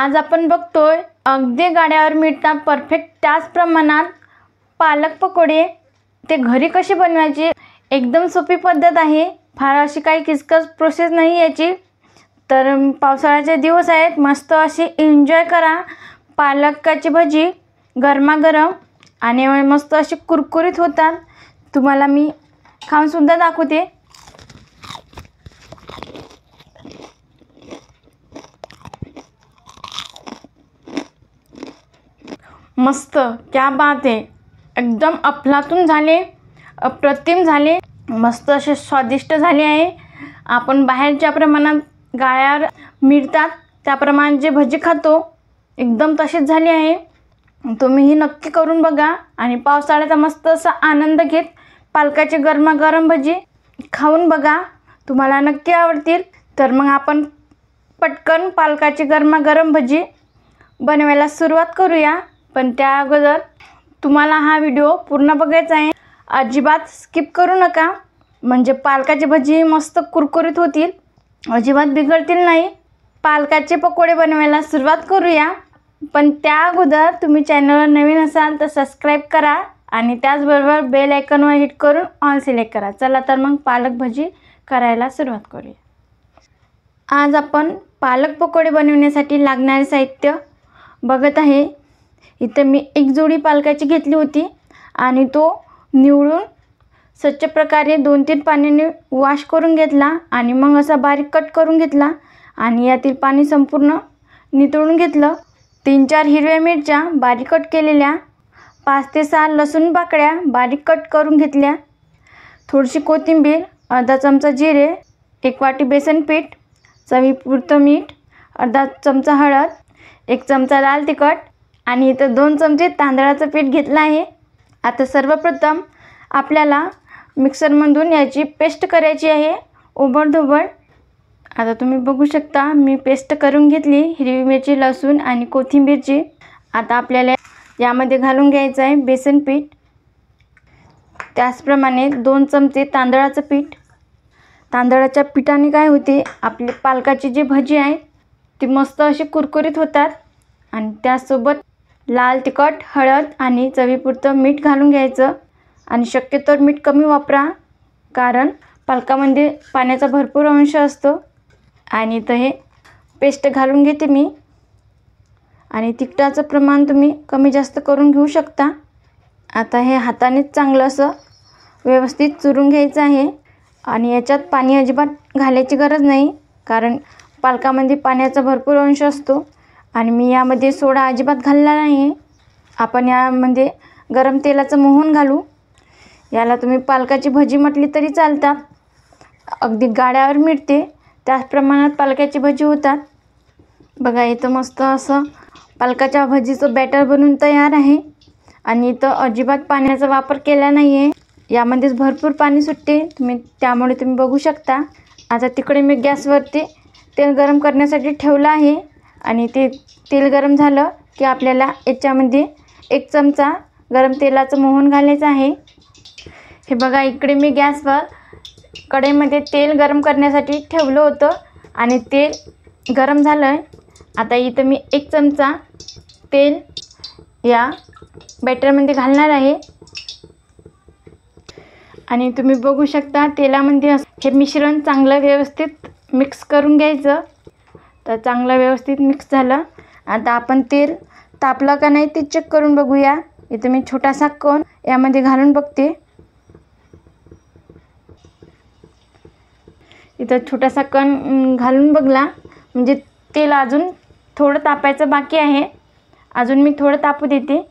आज आपण बघतोय अगदी गाड्यावर मिळतात परफेक्ट त्याच प्रमाणात पालक पकोडे। ते घरी कसे बनवायचे एकदम सोपी पद्धत आहे, फार अशी काही किचकट प्रोसेस नाही याची। तर पावसाळ्याचे दिवस आहेत, मस्त अशी एन्जॉय करा। पालकाची भजी गरमागरम आणि मस्त अशी कुरकुरीत होतात। तुम्हाला मी खाऊन सुद्धा दाखवते। मस्त, क्या बात आहे, एकदम अफलातून झाले, अप्रतिम झाले, मस्त असे स्वादिष्ट झाले आहे। आपण बाहेर ज्या प्रमाणात गाळ्यावर मिळतात त्याप्रमाणे जे भजी खातो एकदम तशीच झाली आहे। तुम्हीही नक्की करून बघा आणि पावसाळ्याचा मस्त असा आनंद घेत पालकाची गरमागरम भजी खाऊन बघा, तुम्हाला नक्की आवडतील। तर मग आपण पटकन पालकाची गरमागरम भजी बनवायला सुरुवात करूया। पण त्या अगोदर तुम्हाला हा व्हिडिओ पूर्ण बघायचा आहे, अजिबात स्किप करू नका, म्हणजे पालकाची भजी मस्त कुरकुरीत होतील, अजिबात बिघडतील नाही। पालकाचे पकोडे बनवायला सुरुवात करूया। पण त्या अगोदर तुम्ही चॅनलवर नवीन असाल तर सबस्क्राईब करा आणि त्याचबरोबर बेल आयकॉनवर हिट करून ऑल सिलेक्ट करा। चला तर मग पालक भजी करायला सुरुवात करूया। आज आपण पालक पकोडे बनवण्यासाठी लागणारे साहित्य बघत आहे। इथे मी एक जोडी पालकाची घेतली होती आणि तो निवडून स्वच्छ प्रकारे 2-3 पाण्याने वॉश करून घेतला आणि मग असा बारीक कट करून घेतला आणि यातील पाणी संपूर्ण निथळून घेतलं। 3-4 हिरव्या मिरच्या बारीक कट केलेल्या, 5 ते 6 लसूण पाकळ्या बारीक कट करून घेतल्या, थोडीशी कोथिंबीर, अर्धा चमचा जिरे, 1 वाटी बेसन पीठ, चवीपुरतं मीठ, अर्धा चमचा हळद, 1 चमचा लाल तिखट आणि इथं 2 चमचे तांदळाचं पीठ घेतलं आहे। आता सर्वप्रथम आपल्याला मिक्सरमधून याची पेस्ट करायची आहे ओबडधोबड। आता तुम्ही बघू शकता मी पेस्ट करून घेतली हिरवी मिरची, लसूण आणि कोथिंबीरची। आता आपल्याला यामध्ये घालून घ्यायचं आहे बेसन पीठ, त्याचप्रमाणे 2 चमचे तांदळाचं पीठ। तांदळाच्या पिठाने काय होते, आपली पालकाची जी भजी आहे ती मस्त अशी कुरकुरीत होतात। आणि त्यासोबत लाल तिखट, हळद आणि चवीपुरतं मीठ घालून घ्यायचं आणि शक्यतो मीठ कमी वापरा, कारण पालकामध्ये पाण्याचा भरपूर अंश असतो। आणि इथं हे पेस्ट घालून घेते मी आणि तिखटाचं प्रमाण तुम्ही कमी जास्त करून घेऊ शकता। आता हे हातानेच चांगलं असं व्यवस्थित चुरून घ्यायचं आहे आणि याच्यात पाणी अजिबात घालायची गरज नाही, कारण पालकामध्ये पाण्याचा भरपूर अंश असतो। आणि मी यामध्ये सोडा अजिबात घालणार नाही, आपण यामध्ये गरम तेलाचं मोहन घालू। याला तुम्ही पालकाची भजी म्हटली तरी चालतात, अगदी गाड्यावर मिळते त्याच प्रमाणात पालकाची भजी होतात। बघा इथं मस्त असं पालकाच्या भजीचं बॅटर बनवून तयार आहे आणि इथं अजिबात पाण्याचा वापर केला नाही आहे, यामध्येच भरपूर पाणी सुटते त्यामुळे तुम्ही बघू शकता। आता तिकडे मी गॅसवरती तेल गरम करण्यासाठी ठेवलं आहे आणि ते तेल गरम झालं की आपल्याला याच्यामध्ये 1 चमचा गरम तेलाचं मोहन घालायचं आहे। हे बघा इकडे मी गॅसवर कढईमध्ये तेल गरम करण्यासाठी ठेवलं होतं आणि तेल गरम झालं आहे। आता इथं मी 1 चमचा तेल या बॅटरमध्ये घालणार आहे आणि तुम्ही बघू शकता तेलामध्ये हे मिश्रण चांगलं व्यवस्थित मिक्स करून घ्यायचं। तर चांगलं व्यवस्थित मिक्स झालं। आता आपण तेल तापलं का नाही ते चेक करून बघूया। इथं मी छोटासा कण यामध्ये घालून बघते, इथं छोटासा कण घालून बघला, म्हणजे तेल अजून थोडं तापायचं बाकी आहे, अजून मी थोडं तापू देते।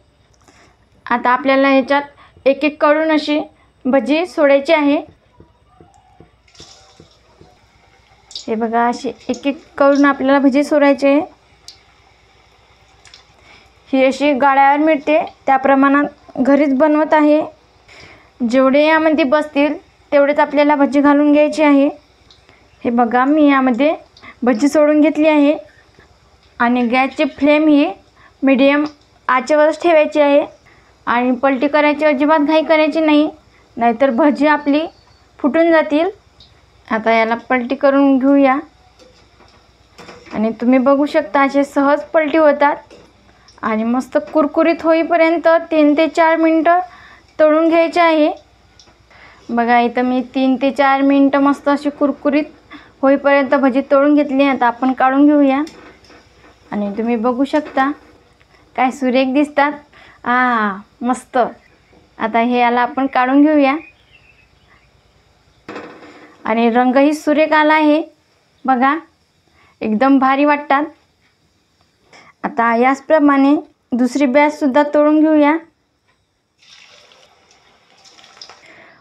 आता आपल्याला ह्याच्यात एक करून अशी भजी सोडायची आहे। हे बघा अशी एक करून आपल्याला भजी सोडायची आहे। ही अशी गाड्यावर मिळते त्या प्रमाणात घरीच बनवत आहे। जेवढे यामध्ये बसतील तेवढेच आपल्याला भजी घालून घ्यायची आहे। हे बघा मी यामध्ये भजी सोडून घेतली आहे आणि गॅसची फ्लेम ही मीडियम आचेवरच ठेवायची आहे आणि पलटी करायची अजिबात घाई करायची नाही, नाहीतर भजी आपली फुटून जातील। आता याला पलटी करून घेऊया। आणि तुम्ही बघू शकता असे सहज पलटी होतात आणि मस्त कुरकुरीत होईपर्यंत 3 ते 4 मिनटं तळून घ्यायचे आहे. बघा इथं मी 3 ते 4 मिनटं मस्त अशी कुरकुरीत होईपर्यंत भजी तळून घेतली. आता आपण काढून घेऊया. आणि तुम्ही बघू शकता काय सुरेख दिसतात. मस्त. आता हे याला आपण काढून घेऊया. आणि रंगही सुरेख आला आहे बघा, एकदम भारी वाटतात. आता याचप्रमाणे दुसरी बॅच सुद्धा तळून घेऊया.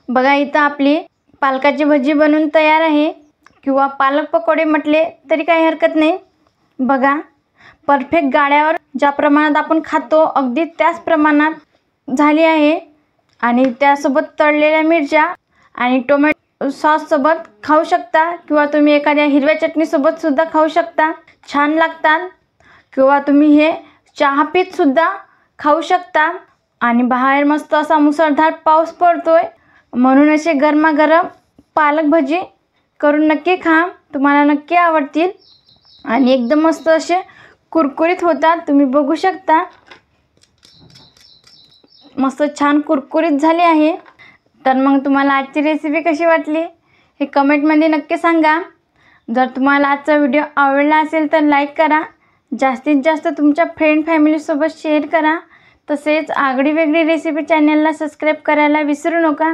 बघा इथं आपली पालकाची भजी बनवून तयार आहे, किंवा पालक पकोडे म्हटले तरी काही हरकत नाही. बघा परफेक्ट गाड्यावर ज्या प्रमाणात आपण खातो अगदी त्याच प्रमाणात झाली आहे. आणि त्यासोबत तळलेल्या मिरच्या आणि टोमॅटो सॉससोबत खाऊ शकता, किंवा तुम्ही एखाद्या हिरव्या चटणीसोबत सुद्धा खाऊ शकता, छान लागतात. किंवा तुम्ही हे चहा पीत सुद्धा खाऊ शकता. आणि बाहेर मस्त असा मुसळधार पाऊस पडतोय, म्हणून असे गरमागरम पालक भजी करून नक्की खा, तुम्हाला नक्की आवडतील. आणि एकदम मस्त असे कुरकुरीत होतात. तुम्ही बघू शकता मस्त छान कुरकुरीत झाली आहे. तर मग तुम्हाला आजची रेसिपी कशी वाटली हे कमेंटमध्ये नक्की सांगा. जर तुम्हाला आजचा व्हिडिओ आवडला असेल तर लाईक करा, जास्तीत जास्त तुमच्या फ्रेंड फॅमिलीसोबत शेअर करा. तसेच आगळी वेगळी रेसिपी चॅनलला सबस्क्राईब करायला विसरू नका.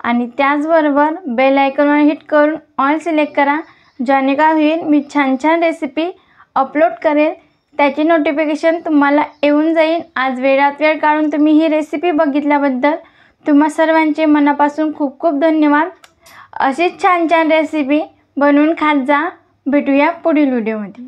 आणि त्याचबरोबर बेल आयकॉनवर हिट करून ऑल सिलेक्ट करा, ज्याने काय होईल मी छान छान रेसिपी अपलोड करेल त्याची नोटिफिकेशन तुम्हाला येऊन जाईल. आज वेळात वेळ काढून तुम्ही ही रेसिपी बघितल्याबद्दल तुम्हा सर्वांचे मनापासून खूप खूप धन्यवाद. अशीच छान छान रेसिपी बनवून खात जा. भेटूया पुढील व्हिडिओमध्ये.